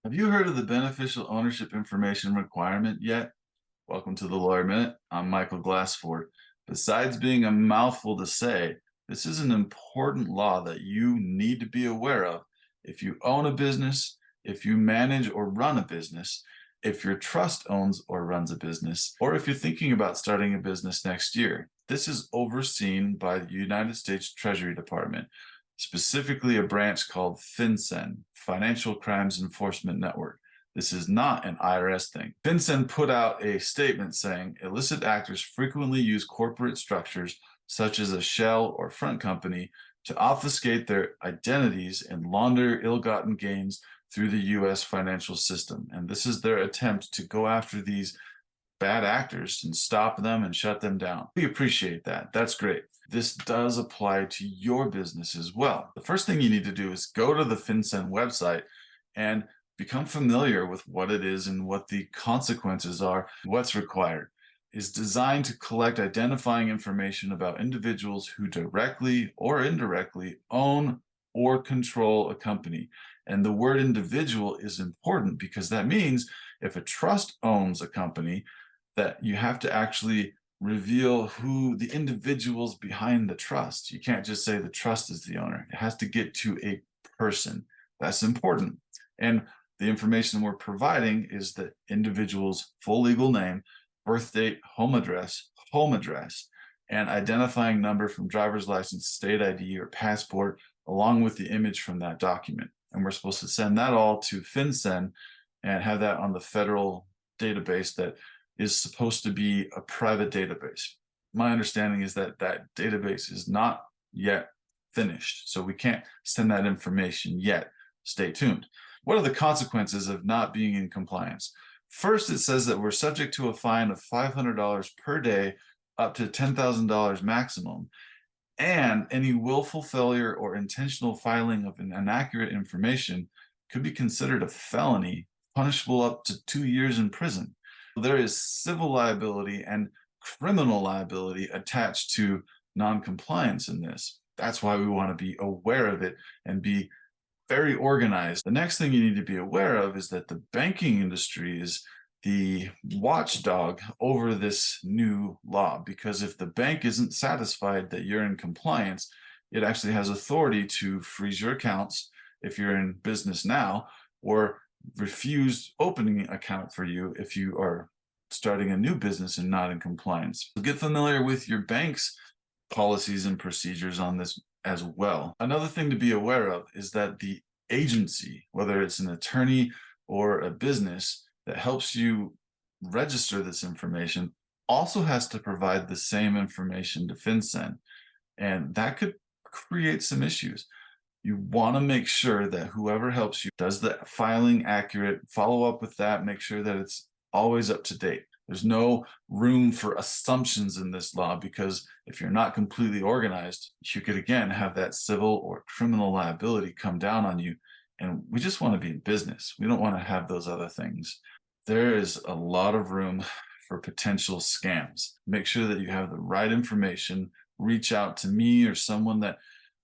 Have you heard of the beneficial ownership information requirement yet? Welcome to the Lawyer Minute. I'm Michael Glassford. Besides being a mouthful to say, this is an important law that you need to be aware of if you own a business, if you manage or run a business, if your trust owns or runs a business, or if you're thinking about starting a business next year. This is overseen by the United States Treasury Department, specifically a branch called FinCEN, Financial Crimes Enforcement Network. This is not an IRS thing. FinCEN put out a statement saying illicit actors frequently use corporate structures such as a shell or front company to obfuscate their identities and launder ill-gotten gains through the U.S. financial system. And this is their attempt to go after these bad actors and stop them and shut them down. We appreciate that. That's great. This does apply to your business as well. The first thing you need to do is go to the FinCEN website and become familiar with what it is and what the consequences are. What's required is designed to collect identifying information about individuals who directly or indirectly own or control a company. And the word individual is important because that means if a trust owns a company, that you have to actually reveal who the individuals behind the trust. You can't just say the trust is the owner. It has to get to a person. That's important. And the information we're providing is the individual's full legal name, birth date, home address, and identifying number from driver's license, state ID, or passport, along with the image from that document. And we're supposed to send that all to FinCEN and have that on the federal database that is supposed to be a private database. My understanding is that that database is not yet finished, so we can't send that information yet. Stay tuned. What are the consequences of not being in compliance? First, it says that we're subject to a fine of $500 per day, up to $10,000 maximum, and any willful failure or intentional filing of an inaccurate information could be considered a felony, punishable up to 2 years in prison. There is civil liability and criminal liability attached to non-compliance in this. That's why we want to be aware of it and be very organized. The next thing you need to be aware of is that the banking industry is the watchdog over this new law, because if the bank isn't satisfied that you're in compliance, it actually has authority to freeze your accounts if you're in business now, or refuse opening an account for you if you are starting a new business and not in compliance. So get familiar with your bank's policies and procedures on this as well. Another thing to be aware of is that the agency, whether it's an attorney or a business that helps you register this information, also has to provide the same information to FinCEN, and that could create some issues. You want to make sure that whoever helps you does the filing accurate, follow up with that, make sure that it's always up to date. There's no room for assumptions in this law, because if you're not completely organized, you could again have that civil or criminal liability come down on you. And we just want to be in business. We don't want to have those other things. There is a lot of room for potential scams. Make sure that you have the right information. Reach out to me or someone that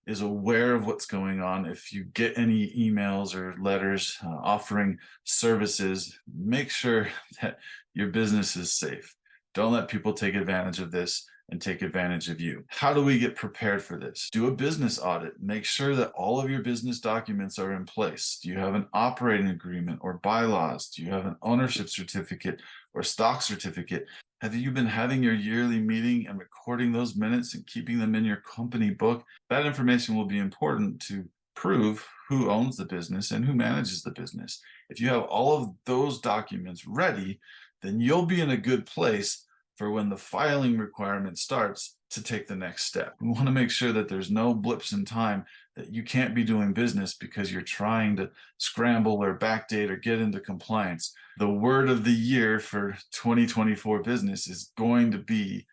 is aware of what's going on. If you get any emails or letters offering services, make sure that your business is safe. Don't let people take advantage of this and take advantage of you. How do we get prepared for this? Do a business audit. Make sure that all of your business documents are in place. Do you have an operating agreement or bylaws? Do you have an ownership certificate or stock certificate? Have you been having your yearly meeting and recording those minutes and keeping them in your company book? That information will be important to prove who owns the business and who manages the business. If you have all of those documents ready, then you'll be in a good place for when the filing requirement starts to take the next step. We want to make sure that there's no blips in time that you can't be doing business because you're trying to scramble or backdate or get into compliance. The word of the year for 2024 business is going to be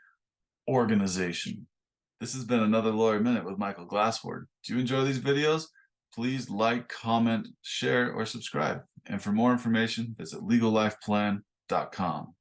organization. This has been another Lawyer Minute with Michael Glassford. Do you enjoy these videos? Please like, comment, share, or subscribe. And for more information, visit legallifeplan.com.